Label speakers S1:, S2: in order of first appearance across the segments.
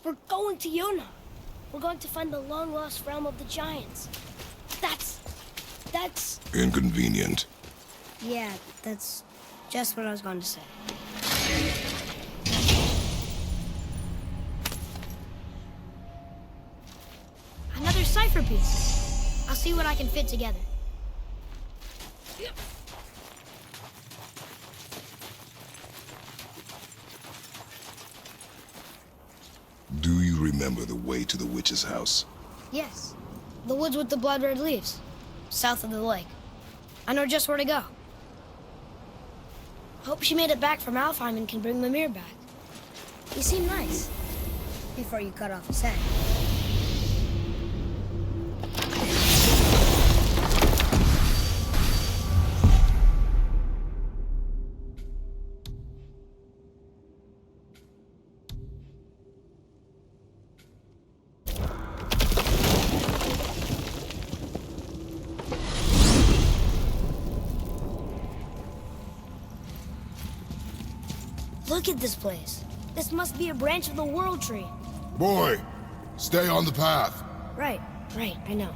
S1: We're going to Yona. We're going to find the long-lost realm of the giants. That's...
S2: Inconvenient.
S1: Yeah, that's just what I was going to say. Another cipher piece. I'll see what I can fit together.
S2: Do you remember the way to the witch's house?
S1: Yes. The woods with the blood-red leaves. South of the lake. I know just where to go. Hope she made it back from Alfheim and can bring Mimir back. He seemed nice. Before you cut off his head. Look at this place. This must be a branch of the World Tree.
S2: Boy, stay on the path.
S1: Right, I know.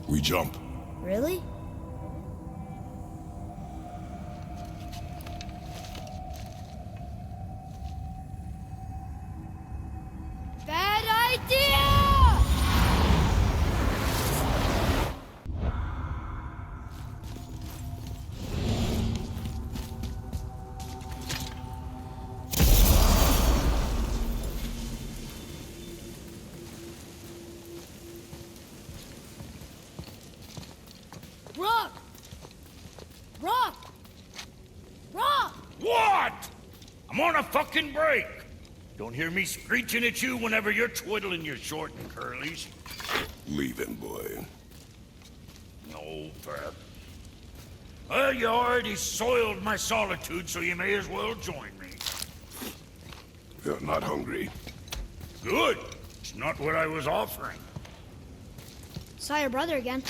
S2: We jump.
S1: Really? Bad idea! Rock! Rock! Rock!
S3: What? I'm on a fucking break. Don't hear me screeching at you whenever you're twiddling your short and curlies.
S2: Leave him, boy.
S3: No, Pat. Well, you already soiled my solitude, so you may as well join me.
S2: You're not hungry.
S3: Good. It's not what I was offering.
S1: Saw your brother again.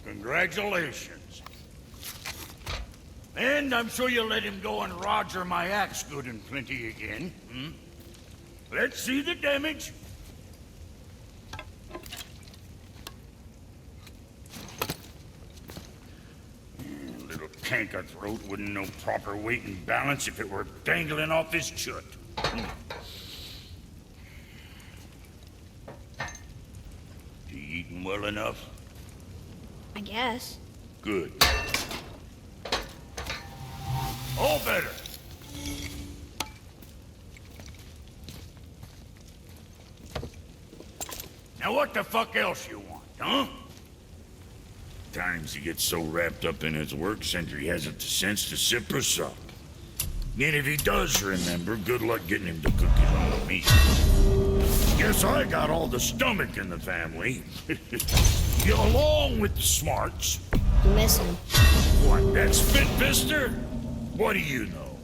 S3: Congratulations. And I'm sure you'll let him go and Roger my axe good and plenty again. Hmm? Let's see the damage. Little canker throat wouldn't know proper weight and balance if it were dangling off his chut. You eating well enough?
S1: I guess.
S3: Good. All better. Now what the fuck else you want, huh? Times he gets so wrapped up in his work, Sentry hasn't the sense to sip or sup. And if he does remember, good luck getting him to cook his own meat. Guess I got all the stomach in the family. Get along with the smarts.
S1: You miss him.
S3: What, that spit-fister? What do you know?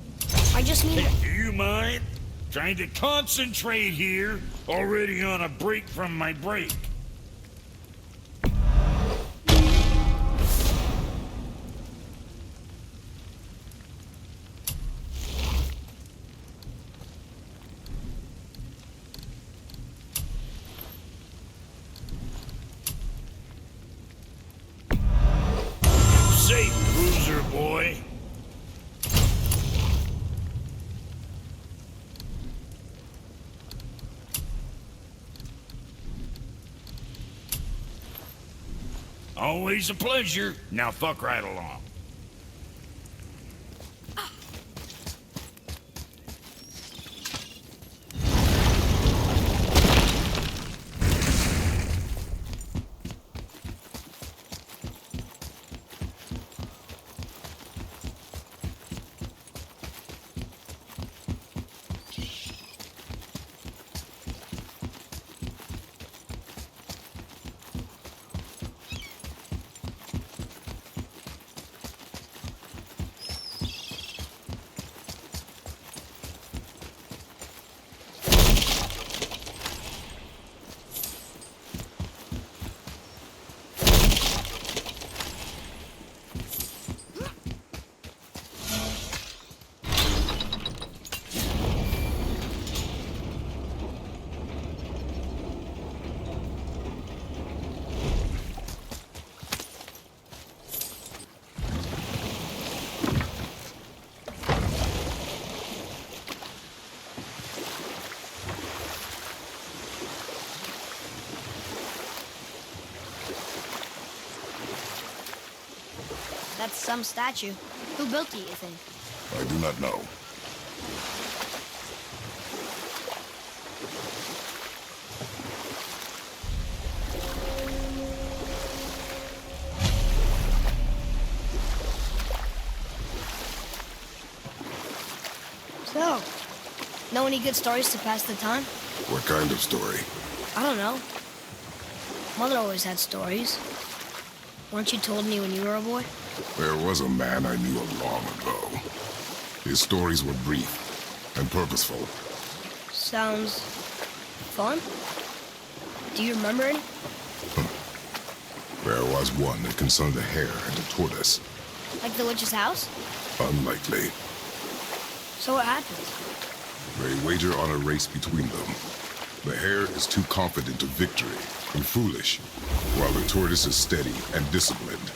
S1: I just mean...
S3: Do you mind? Trying to concentrate here, already on a break from my break. Safe, cruiser boy. Always a pleasure. Now fuck right along.
S1: That's some statue. Who built it, you think?
S2: I do not know.
S1: So, know any good stories to pass the time?
S2: What kind of story?
S1: I don't know. Mother always had stories. Weren't you told any when you were a boy?
S2: There was a man I knew of long ago. His stories were brief and purposeful.
S1: Sounds fun. Do you remember any?
S2: There was one that concerned a hare and a tortoise.
S1: Like the witch's house?
S2: Unlikely.
S1: So what happens?
S2: They wager on a race between them. The hare is too confident of victory and foolish, while the tortoise is steady and disciplined.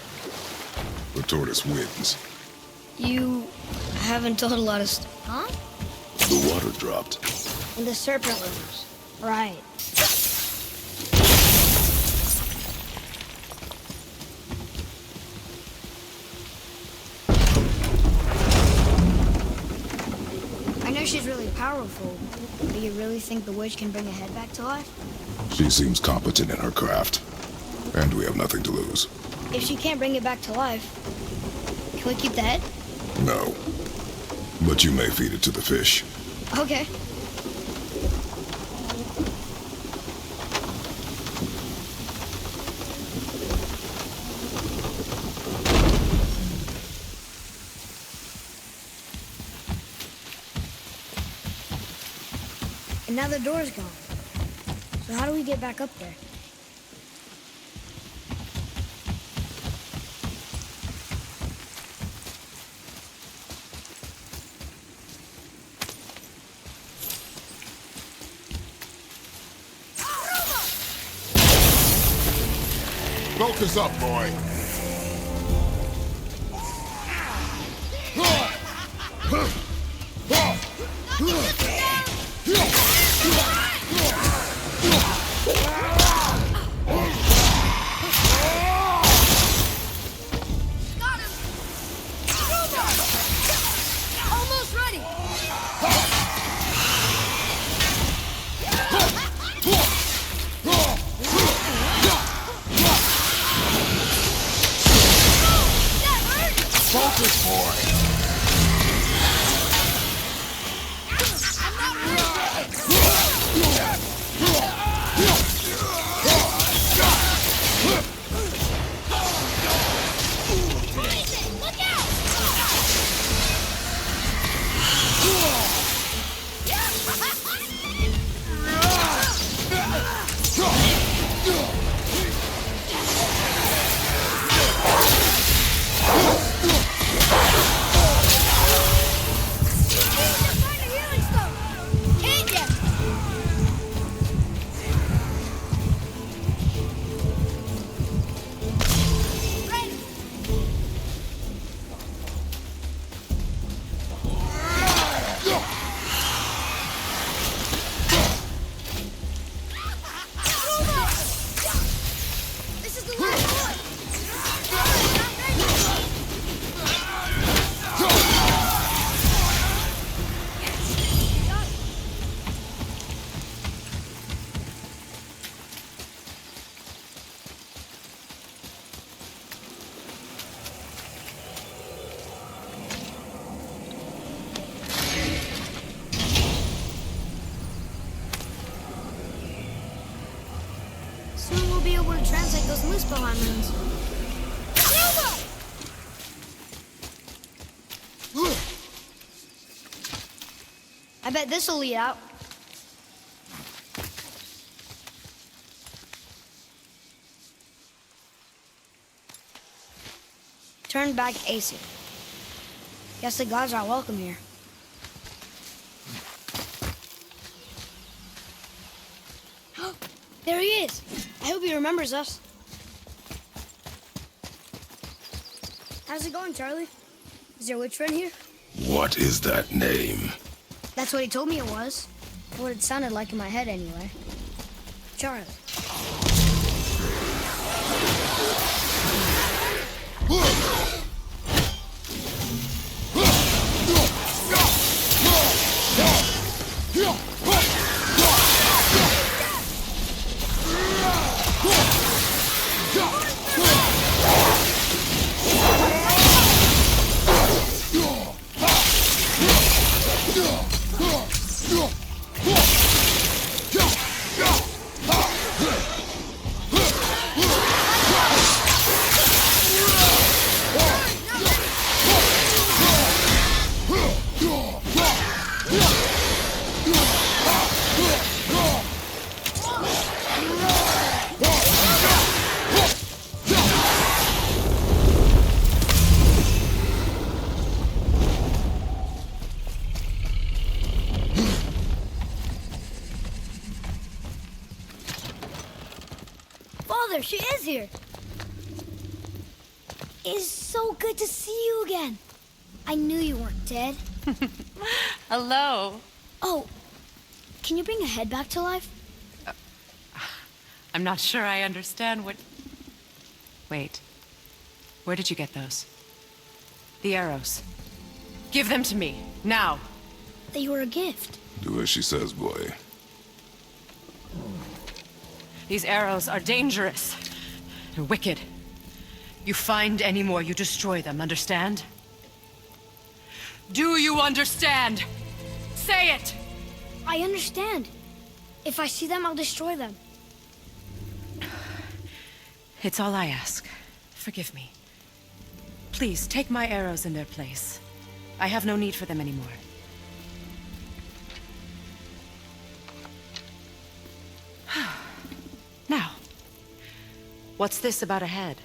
S2: The tortoise wins.
S1: You haven't told a lot of huh?
S2: The water dropped.
S1: And the serpent rivers. Right. I know she's really powerful, but you really think the witch can bring a head back to life?
S2: She seems competent in her craft, and we have nothing to lose.
S1: If she can't bring it back to life, can we keep the head?
S2: No. But you may feed it to the fish.
S1: Okay. And now the door's gone. So how do we get back up there?
S2: Focus up, boy.
S1: Got him! Almost ready!
S2: Focus, boy.
S1: Soon we'll be able to translate those Muspelheim runes. I bet this'll lead out. Turn back AC. Guess the gods are welcome here. There he is. I hope he remembers us. How's it going, Charlie? Is your witch friend here?
S2: What is that name?
S1: That's what he told me it was. What it sounded like in my head, anyway. Charlie. Father, she is here. It's so good to see you again. I knew you weren't dead.
S4: Hello.
S1: Oh, can you bring a head back to life?
S4: I'm not sure I understand what... Wait. Where did you get those? The arrows. Give them to me, now.
S1: They were a gift.
S2: Do as she says, boy.
S4: These arrows are dangerous. They're wicked. You find any more, you destroy them, understand? Do you understand? Say it!
S1: I understand. If I see them, I'll destroy them.
S4: It's all I ask. Forgive me. Please, take my arrows in their place. I have no need for them anymore. Now, what's this about a head?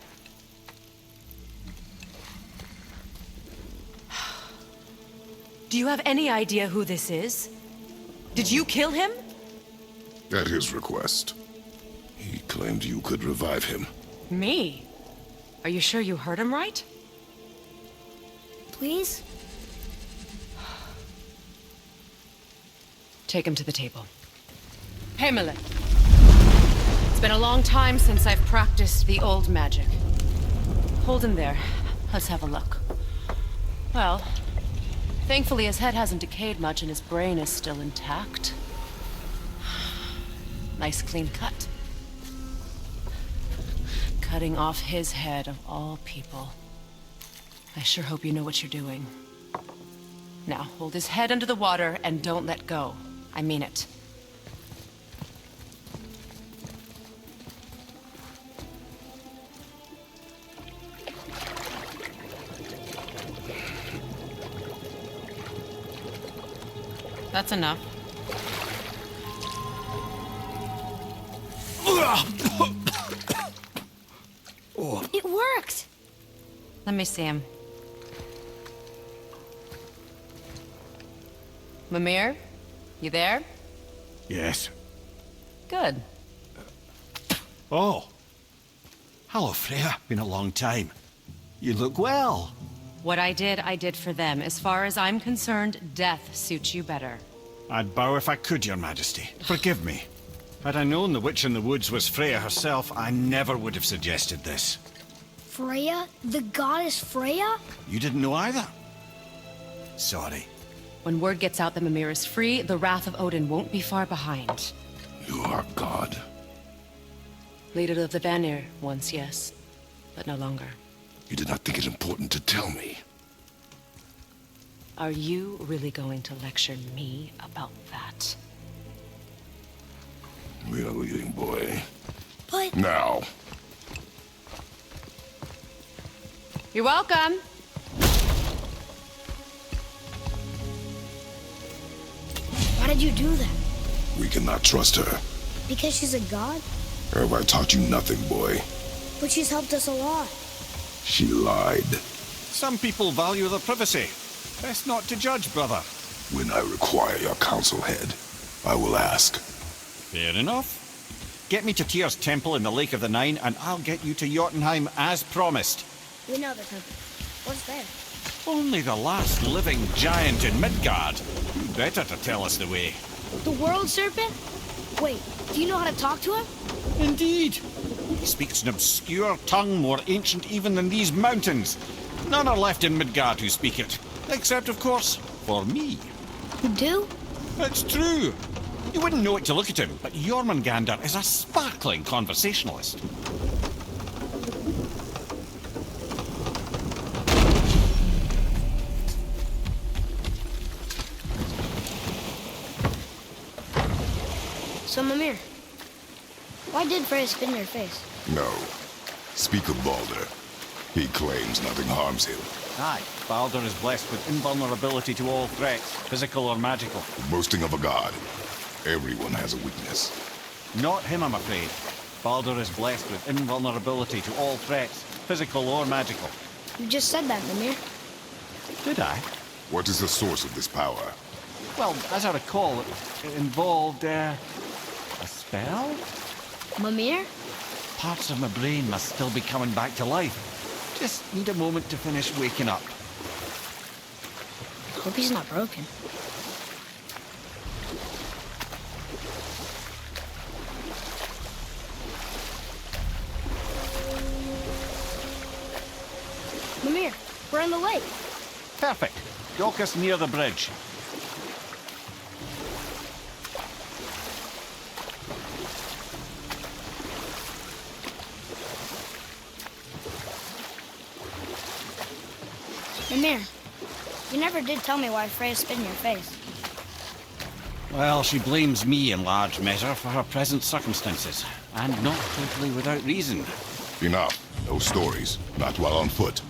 S4: Do you have any idea who this is? Did you kill him?
S2: At his request. He claimed you could revive him.
S4: Me? Are you sure you heard him right?
S1: Please?
S4: Take him to the table. Hamlet. It's been a long time since I've practiced the old magic. Hold him there. Let's have a look. Well, thankfully his head hasn't decayed much and his brain is still intact. Nice clean cut. Cutting off his head of all people. I sure hope you know what you're doing. Now, hold his head under the water and don't let go. I mean it. That's enough.
S1: It worked!
S4: Let me see him. Mimir? You there?
S5: Yes.
S4: Good.
S5: Oh. Hello, Freya. Been a long time. You look well.
S4: What I did for them. As far as I'm concerned, death suits you better.
S5: I'd bow if I could, Your Majesty. Forgive me. Had I known the witch in the woods was Freya herself, I never would have suggested this.
S1: Freya? The goddess Freya?
S5: You didn't know either? Sorry.
S4: When word gets out that Mimir is free, the wrath of Odin won't be far behind.
S2: You are God.
S4: Leader of the Vanir, once, yes. But no longer.
S2: You did not think it important to tell me.
S4: Are you really going to lecture me about that?
S2: We are leaving, boy.
S1: But...
S2: Now.
S4: You're welcome.
S1: Why did you do that?
S2: We cannot trust her.
S1: Because she's a god?
S2: Or have I taught you nothing, boy?
S1: But she's helped us a lot.
S2: She lied.
S5: Some people value their privacy. Best not to judge, brother.
S2: When I require your counsel head, I will ask.
S5: Fair enough. Get me to Tyr's temple in the Lake of the Nine, and I'll get you to Jotunheim as promised.
S1: We know the temple. What's there?
S5: Only the last living giant in Midgard. Who better to tell us the way?
S1: The world serpent? Wait, do you know how to talk to him?
S5: Indeed. He speaks an obscure tongue more ancient even than these mountains. None are left in Midgard who speak it. Except, of course, for me.
S1: You do?
S5: It's true. You wouldn't know it to look at him, but Jormungandr is a sparkling conversationalist.
S1: So, Mimir, why did Freya spit in your face?
S2: No. Speak of Balder. He claims nothing harms him.
S5: Aye, Baldur is blessed with invulnerability to all threats, physical or magical.
S2: Boasting of a god. Everyone has a weakness.
S5: Not him, I'm afraid. Baldur is blessed with invulnerability to all threats, physical or magical.
S1: You just said that, Mimir.
S5: Did I?
S2: What is the source of this power?
S5: Well, as I recall, it involved, a spell?
S1: Mimir?
S5: Parts of my brain must still be coming back to life. Just need a moment to finish waking up.
S1: Hope he's not broken. Mimir, we're in the lake.
S5: Perfect. Dock us near the bridge.
S1: Mimir, you never did tell me why Freya spit in your face.
S5: Well, she blames me in large measure for her present circumstances, and not totally without reason.
S2: Enough. No stories. Not while on foot.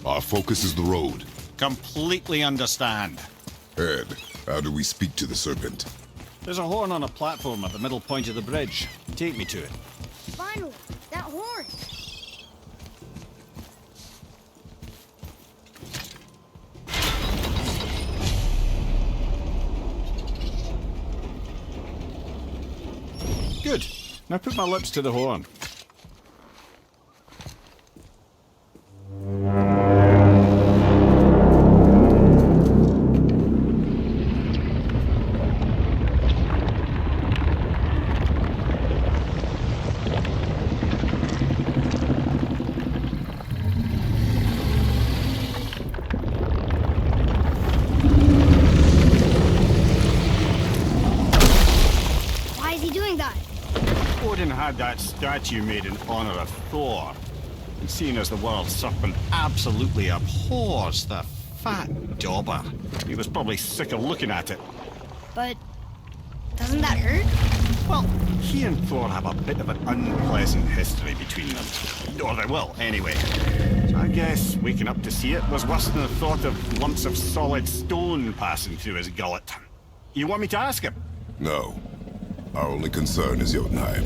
S2: Our focus is the road.
S5: Completely understand.
S2: Ed, how do we speak to the serpent?
S5: There's a horn on a platform at the middle point of the bridge. Take me to it.
S1: Finally, that horn.
S5: Good. Now put my lips to the horn.
S1: Why is he doing that?
S5: Odin had that statue made in honor of Thor. And seeing as the world serpent absolutely abhors the fat dauber, he was probably sick of looking at it.
S1: But doesn't that hurt?
S5: Well, he and Thor have a bit of an unpleasant history between them. Or they will, anyway. So I guess waking up to see it was worse than the thought of lumps of solid stone passing through his gullet. You want me to ask him?
S2: No. Our only concern is Jotunheim.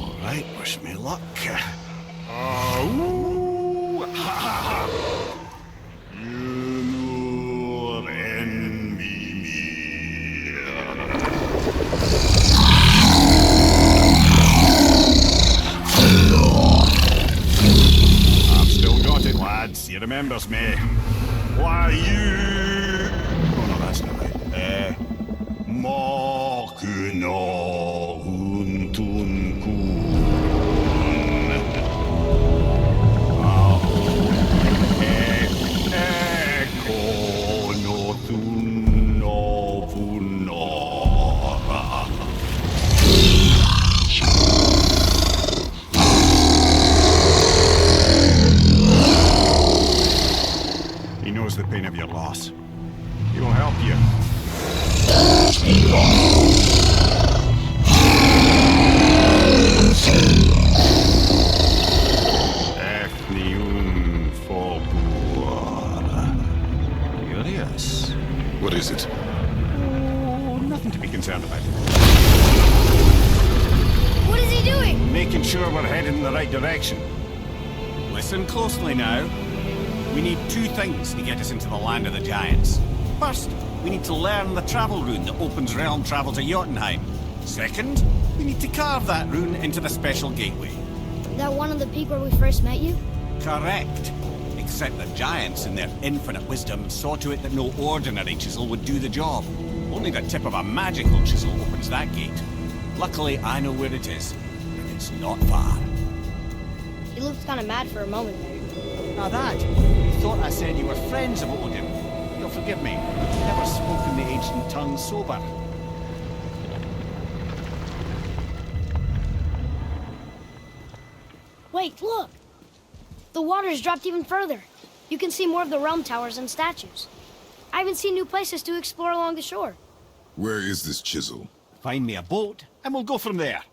S5: All right, wish me luck. Ooh, ha, ha, ha. You envy me. I've still got it, lads. He remembers me. Why you? Oh no, that's not right. Makuna huntun kun. He knows the pain of your loss. He will help you. Curious.
S2: What is it?
S5: Oh, nothing to be concerned about.
S1: What is he doing?
S5: Making sure we're heading in the right direction. Listen closely now. We need two things to get us into the land of the giants. First, we need to learn the travel rune that opens realm travel to Jotunheim. Second, we need to carve that rune into the special gateway.
S1: That one on the peak where we first met you?
S5: Correct. Except the giants, in their infinite wisdom, saw to it that no ordinary chisel would do the job. Only the tip of a magical chisel opens that gate. Luckily, I know where it is, and it's not far.
S1: He looked kind of mad for a moment there.
S5: Now that, you thought I said you were friends of Odin. You'll forgive me. Never spoken the ancient tongue sober.
S1: Wait, look! The water's dropped even further. You can see more of the realm towers and statues. I even see new places to explore along the shore.
S2: Where is this chisel?
S5: Find me a boat, and we'll go from there.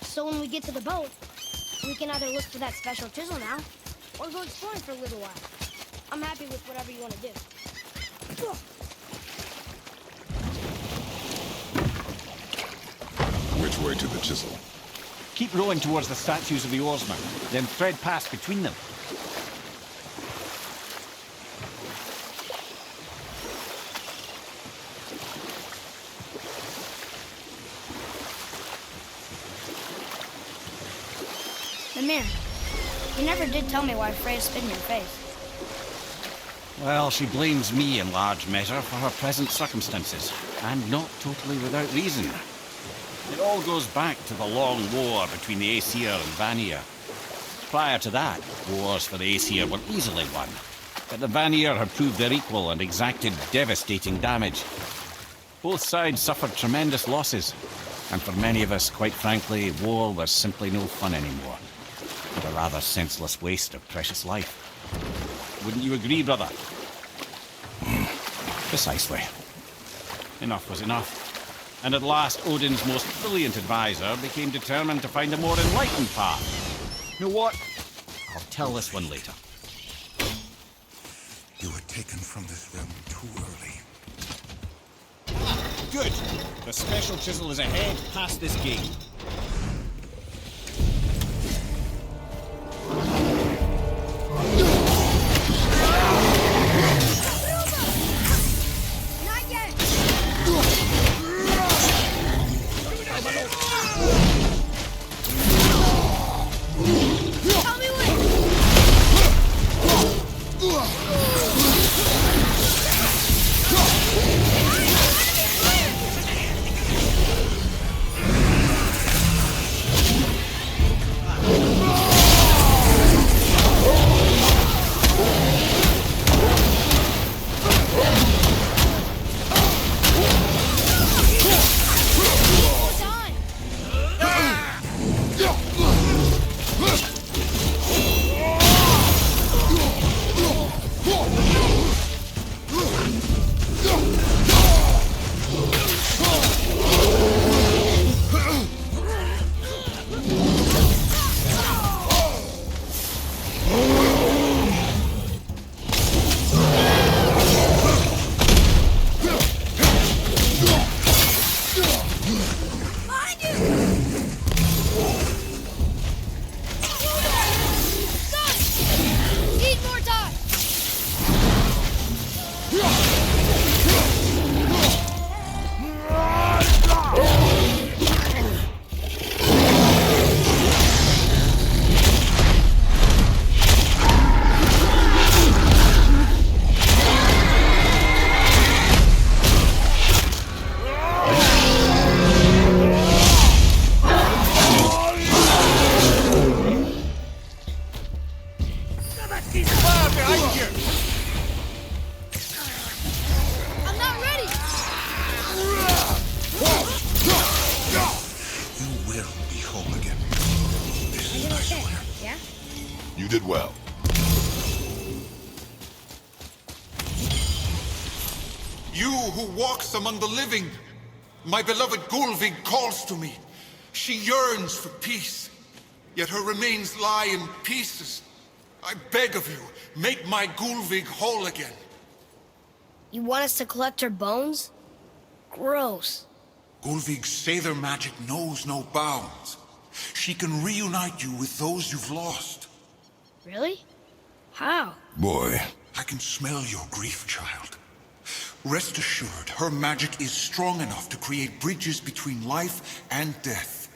S1: So when we get to the boat, we can either look for that special chisel now, or go exploring for a little while. I'm happy with whatever you want to do.
S2: Which way to the chisel?
S5: Keep rowing towards the statues of the oarsmen, then thread past between them.
S1: Mimir, you never did tell me why Freya spit in your face.
S5: Well, she blames me in large measure for her present circumstances, and not totally without reason. It all goes back to the long war between the Aesir and Vanir. Prior to that, wars for the Aesir were easily won, but the Vanir had proved their equal and exacted devastating damage. Both sides suffered tremendous losses, and for many of us, quite frankly, war was simply no fun anymore. But a rather senseless waste of precious life. Wouldn't you agree, brother? Precisely. Enough was enough. And at last, Odin's most brilliant advisor became determined to find a more enlightened path. You know what? I'll tell this one later.
S6: You were taken from this realm too early.
S5: Good. The special chisel is ahead, past this gate.
S1: Not yet! Tell me when!
S2: You did well.
S6: You who walks among the living, my beloved Gulvig calls to me. She yearns for peace, yet her remains lie in pieces. I beg of you, make my Gulvig whole again.
S1: You want us to collect her bones? Gross.
S6: Gulvig's Sather magic knows no bounds. She can reunite you with those you've lost.
S1: Really? How?
S2: Boy.
S6: I can smell your grief, child. Rest assured, her magic is strong enough to create bridges between life and death,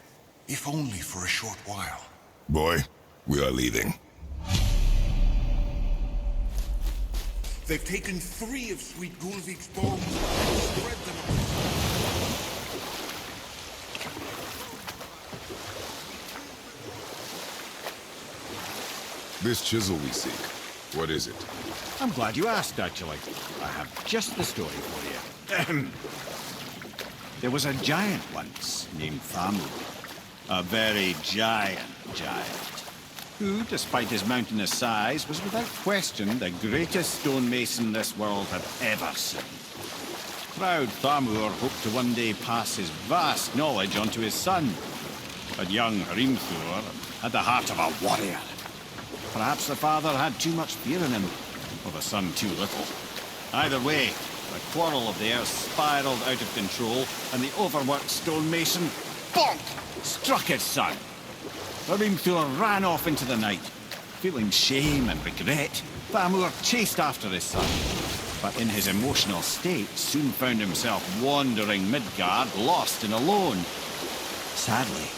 S6: if only for a short while.
S2: Boy, we are leaving.
S6: They've taken 3 of Sweet Gulvig's bones and spread them.
S2: This chisel we seek, what is it?
S5: I'm glad you asked, actually. I have just the story for you. There was a giant once named Thamur. A very giant, who, despite his mountainous size, was without question the greatest stonemason this world had ever seen. Proud Thamur hoped to one day pass his vast knowledge on to his son. But young Hrimthur had the heart of a warrior. Perhaps the father had too much fear in him, or the son too little. Either way, the quarrel of theirs spiraled out of control, and the overworked stonemason, bonk, struck his son. Hrimthur ran off into the night. Feeling shame and regret, Thamur chased after his son. But in his emotional state, soon found himself wandering Midgard, lost and alone. Sadly,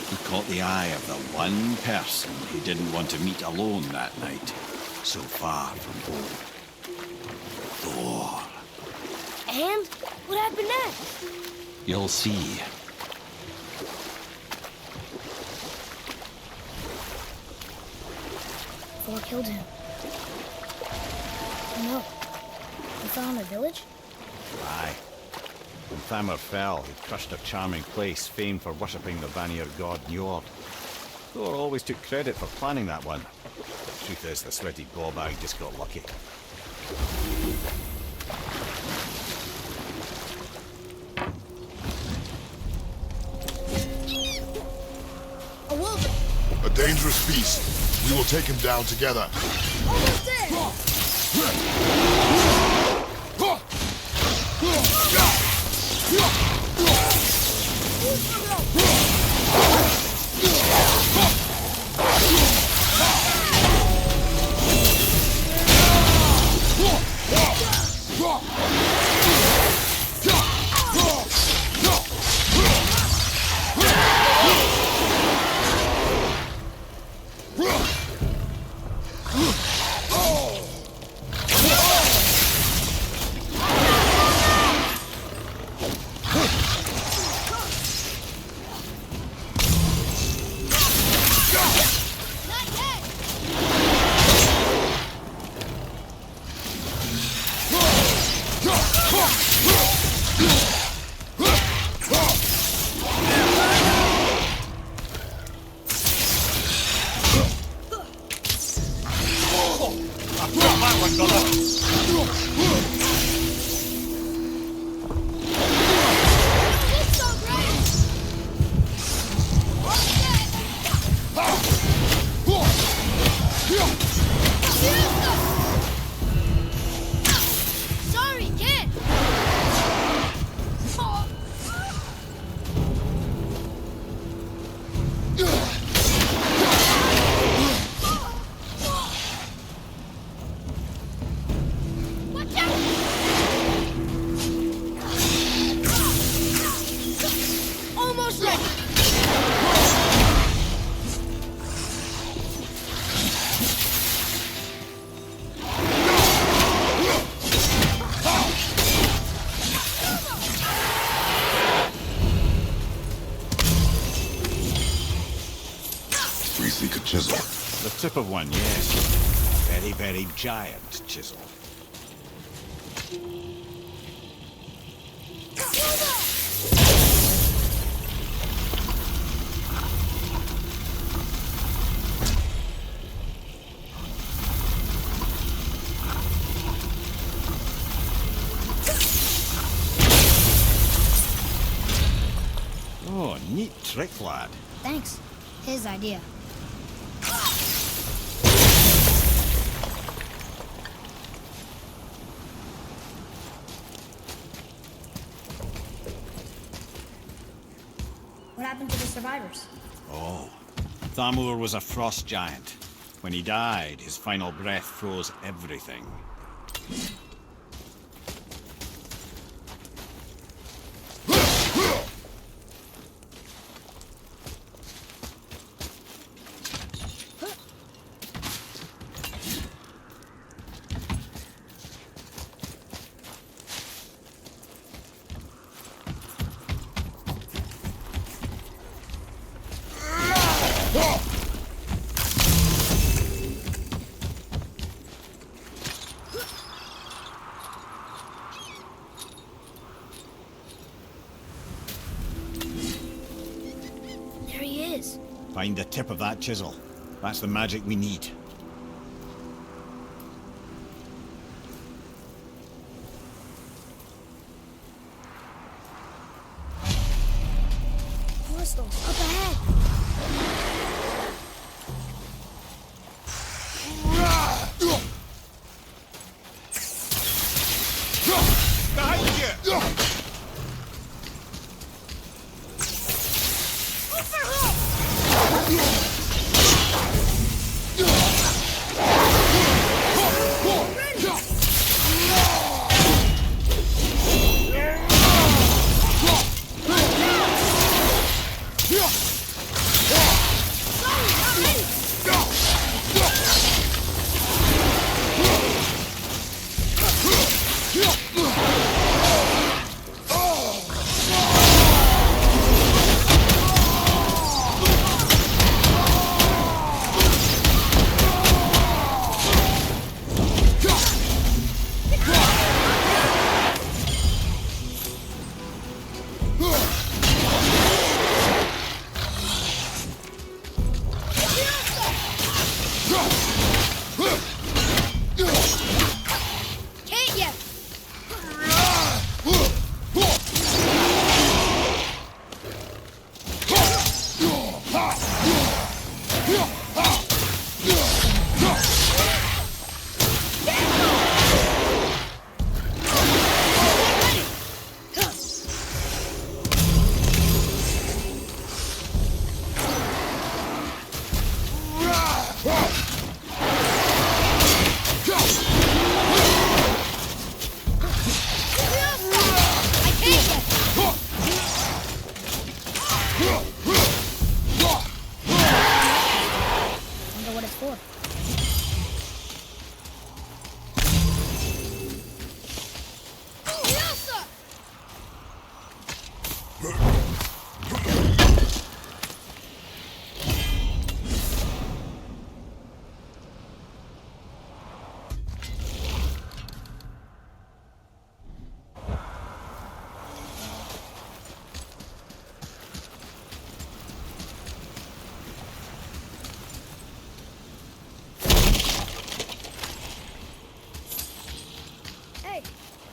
S5: he caught the eye of the one person he didn't want to meet alone that night, so far from home. Thor.
S1: And what happened next?
S5: You'll see.
S1: Thor killed him. No. He fell in the village?
S5: Aye. When Thamur fell, he crushed a charming place famed for worshipping the Vanir god Njord. Thor always took credit for planning that one. Truth is, the sweaty ballbag just got lucky.
S1: A wolf!
S7: A dangerous beast. We will take him down together.
S1: Almost there!
S2: Chisel.
S5: The tip of one, yes. Very, very giant chisel. Oh, neat trick, lad.
S1: Thanks. His idea. What happened to the survivors?
S5: Oh, Thamur was a frost giant. When he died, his final breath froze everything. Find the tip of that chisel. That's the magic we need.
S1: Crystals, up ahead.
S5: Behind you!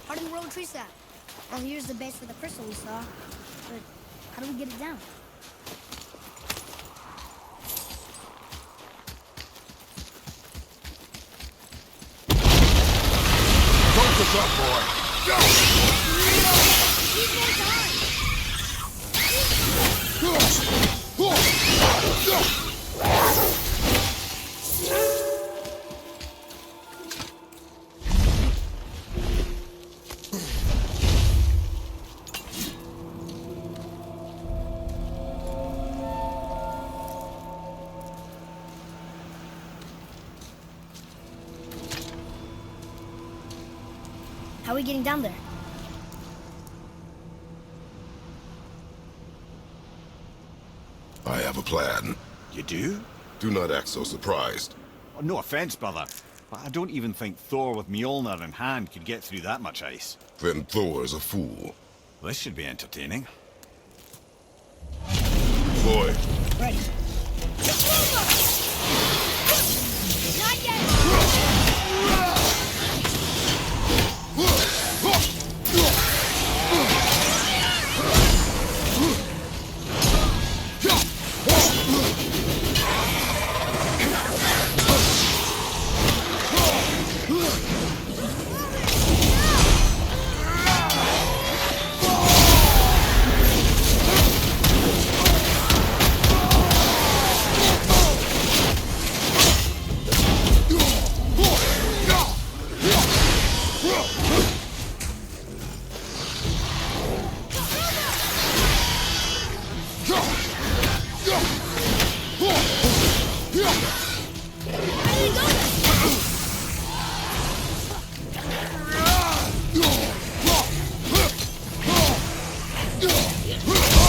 S1: How do we roll a tree sap? Well, here's the base for the crystal we saw. But how do we get it down?
S7: Focus up, boy. Go!
S1: He's more time! How are we getting down there?
S2: I have a plan.
S5: You do?
S2: Do not act so surprised.
S5: Oh, no offense, brother, but I don't even think Thor with Mjolnir in hand could get through that much ice.
S2: Then Thor is a fool.
S5: This should be entertaining.
S2: Boy,
S1: Ready. Not yet!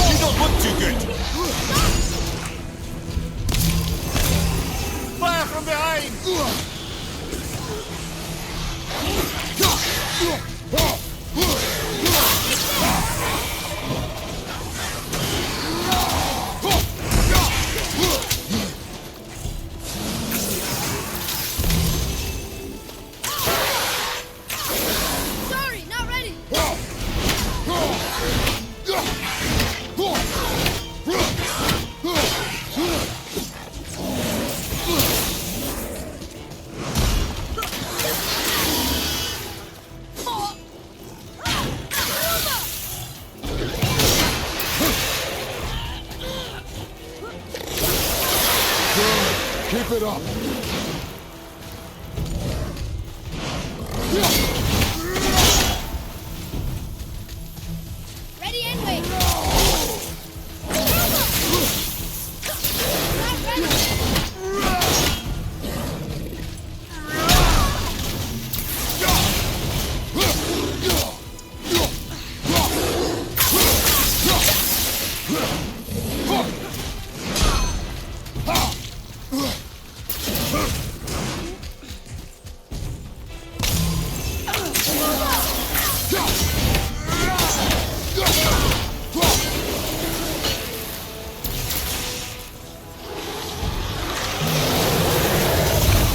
S5: You don't look too good! Fire from behind!
S7: Keep it up.
S1: Ready and wait.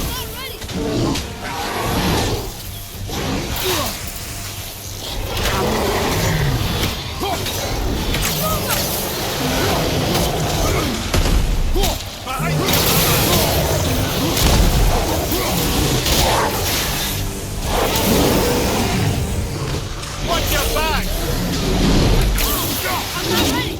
S1: Not ready.
S5: Watch your back!
S1: I'm not ready.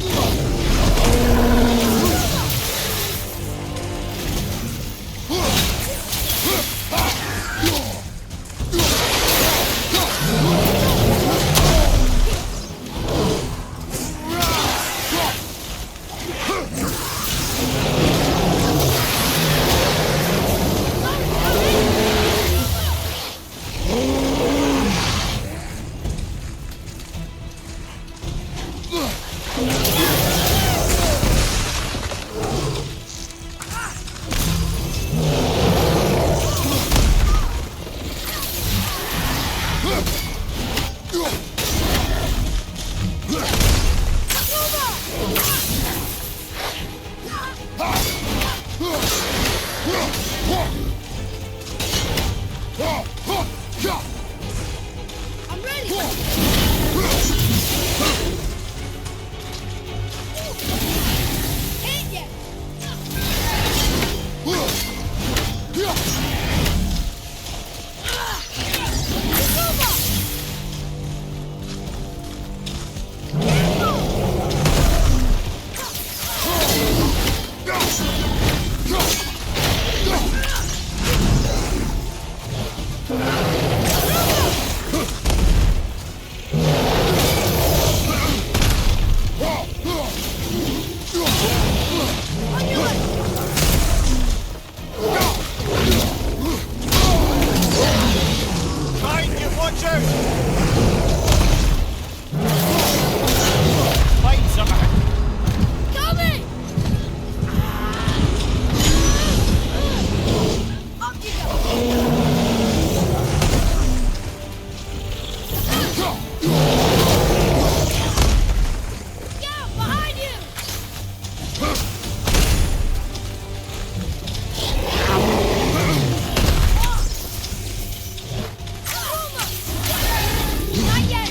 S1: I'm ready. Hit ya.
S5: Behind you, watch out! Find something!
S1: Coming! Up you go! Yeah, behind you! Not yet!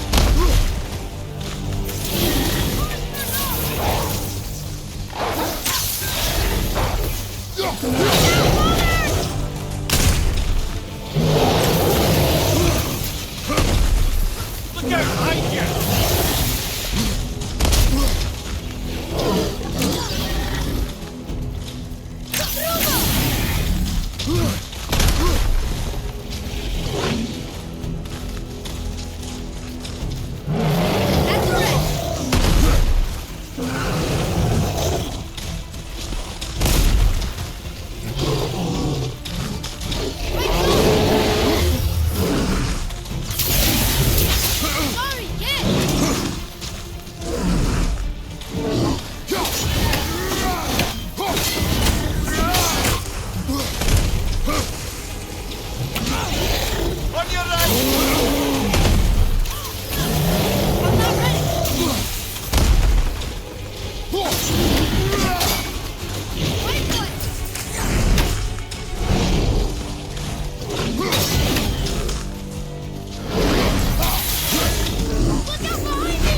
S5: Look out behind you!
S1: That's right! Sorry, kid!
S5: On your right!
S1: I'm not ready! Wait for it! Look out behind you!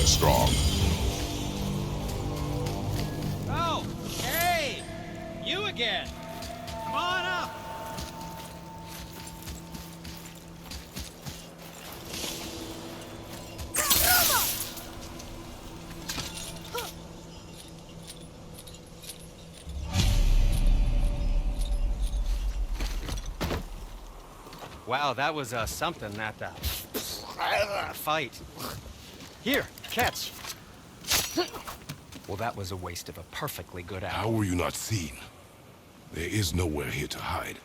S2: are strong.
S5: Oh, hey! You again! Come on up! Wow, that was something, that fight. Here, catch. Well, that was a waste of a perfectly good
S7: How
S5: hour.
S7: were you not seen? There is nowhere here to hide.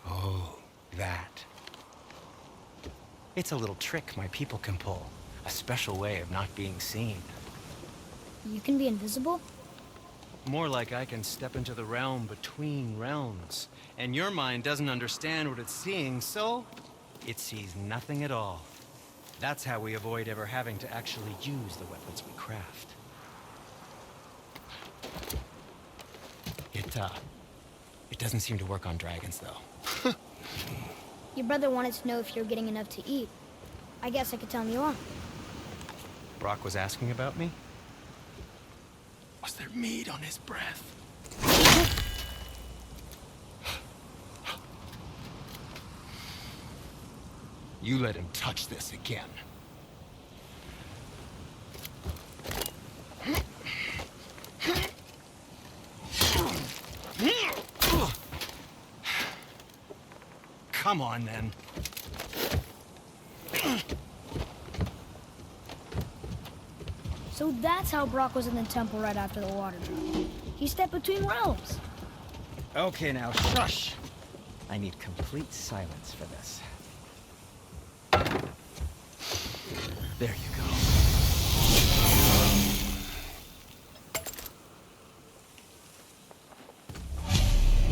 S5: Oh, that. It's a little trick my people can pull. A special way of not being seen.
S1: You can be invisible?
S5: More like I can step into the realm between realms. And your mind doesn't understand what it's seeing, so it sees nothing at all. That's how we avoid ever having to actually use the weapons we craft. It doesn't seem to work on dragons, though.
S1: Your brother wanted to know if you're getting enough to eat. I guess I could tell him you are.
S5: Brock was asking about me? Was there meat on his breath? You let him touch this again. Come on, then.
S1: So that's how Brock was in the temple right after the water. He stepped between realms.
S5: Okay, now, shush. I need complete silence for this. There you go.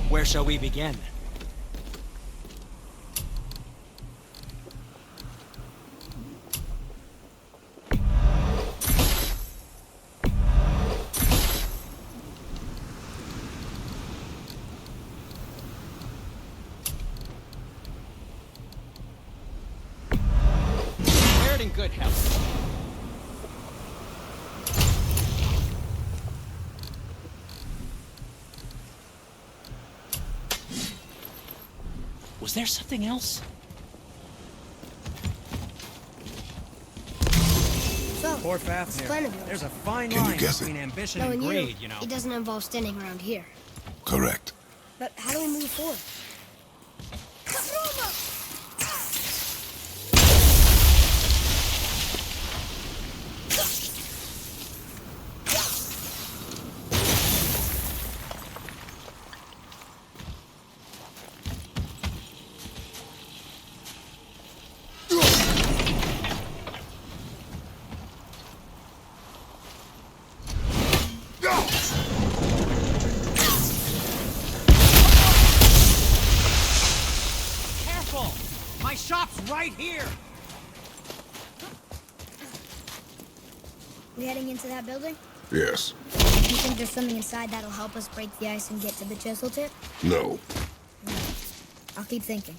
S5: Where shall we begin? Wear it in good health. Was there something else?
S1: So,
S8: Poor
S1: this plan
S8: Fafnir.
S1: of yours.
S8: There's a fine
S2: Can you
S8: line
S2: guess it?
S8: between ambition
S1: Knowing
S8: and
S1: you,
S8: greed, you know.
S1: it doesn't involve standing around here.
S2: Correct.
S1: But how do we move forward?
S5: Careful! My shop's right here!
S1: We heading into that building?
S2: Yes.
S1: You think there's something inside that'll help us break the ice and get to the chisel tip?
S2: No.
S1: I'll keep thinking.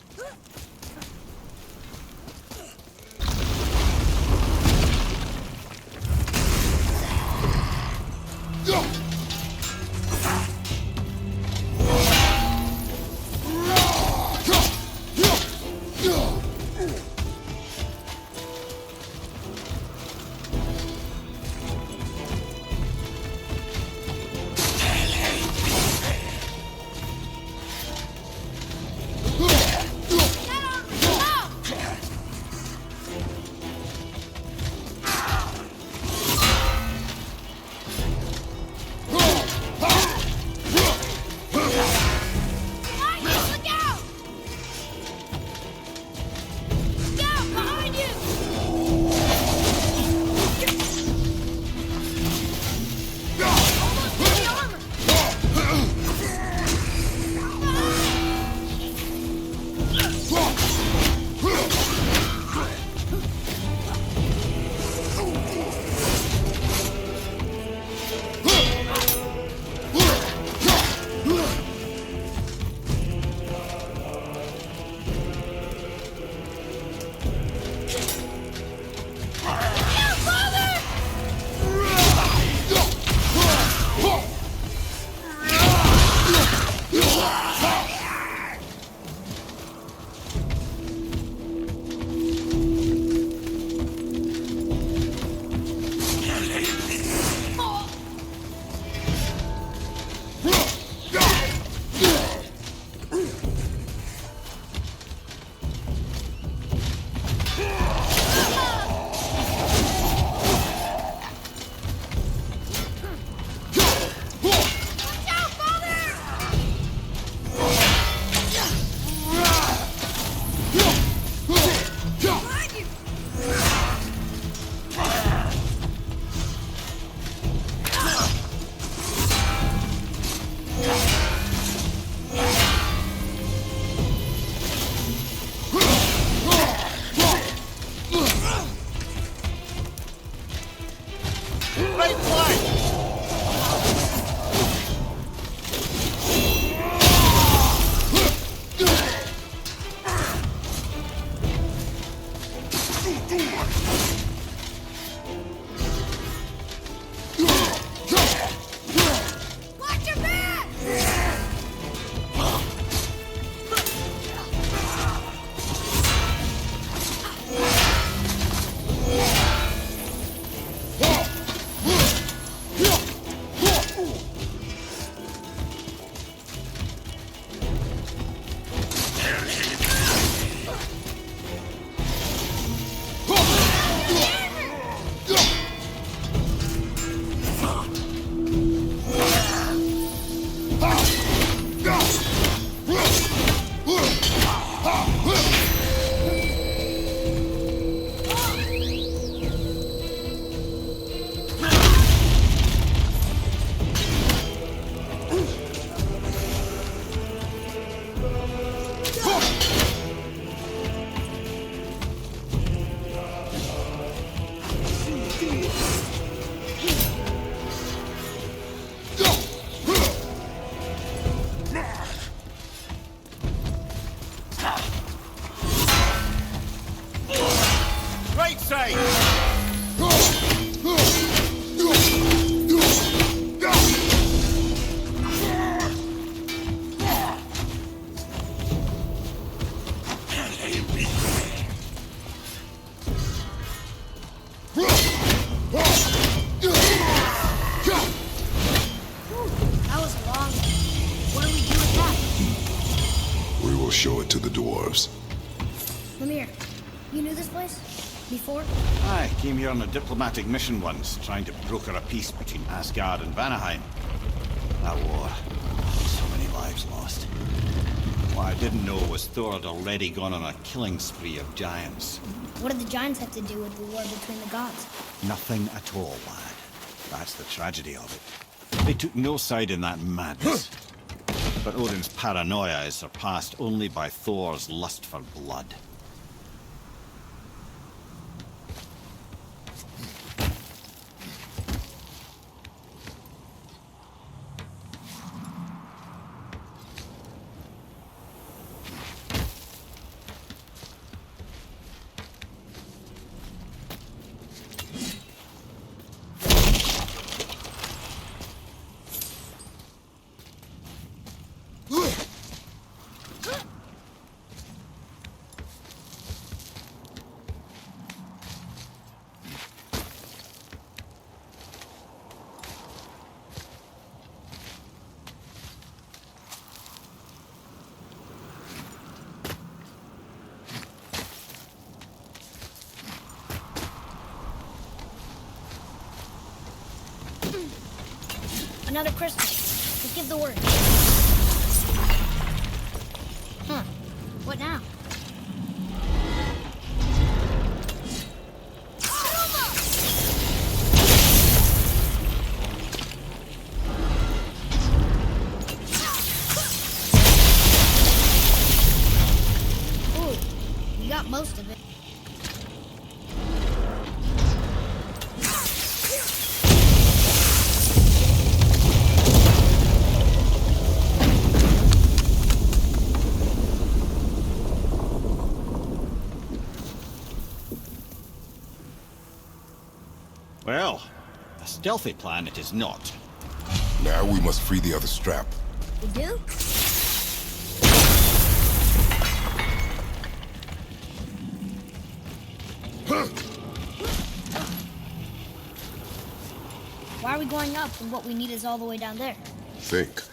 S1: Watch your back!
S5: Right side!
S1: That was long. What do we do with that?
S2: We will show it to the dwarves.
S1: Lemire, you knew this place? Before?
S5: I came here on a diplomatic mission once, trying to broker a peace between Asgard and Vanaheim. That war. So many lives lost. What I didn't know was Thor had already gone on a killing spree of giants.
S1: What did the giants have to do with the war between the gods?
S5: Nothing at all, lad. That's the tragedy of it. They took no side in that madness. But Odin's paranoia is surpassed only by Thor's lust for blood.
S1: Another crystal. Just give the word. Huh. What now? Ooh, you got most of it.
S5: Well, a stealthy plan it is not.
S2: Now we must free the other strap.
S1: We do? Why are we going up when what we need is all the way down there?
S2: Think.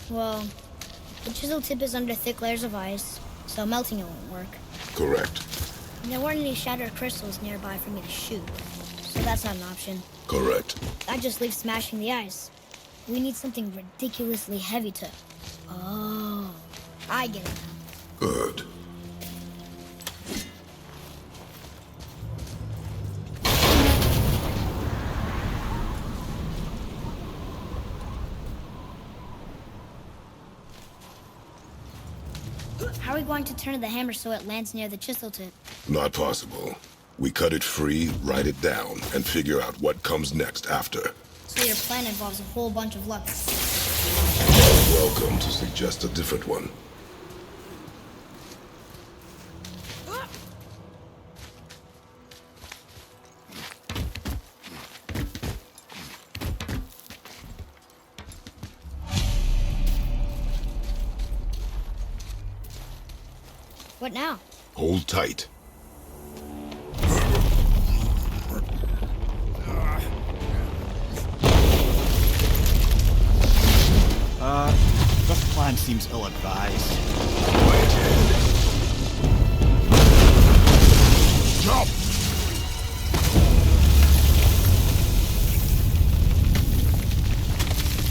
S1: Well, the chisel tip is under thick layers of ice, so melting it won't work.
S2: Correct.
S1: And there weren't any shattered crystals nearby for me to shoot, so that's not an option.
S2: Correct.
S1: I just leave smashing the ice. We need something ridiculously heavy to... Oh, I get it now.
S2: Good.
S1: How are we going to turn the hammer so it lands near the chisel tip?
S2: Not possible. We cut it free, write it down, and figure out what comes next after.
S1: So your plan involves a whole bunch of luck.
S2: You're welcome to suggest a different one.
S1: What now?
S2: Hold tight.
S5: This plan seems ill-advised.
S2: Quiet head. Jump!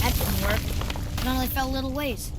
S1: That didn't work. It only fell a little ways.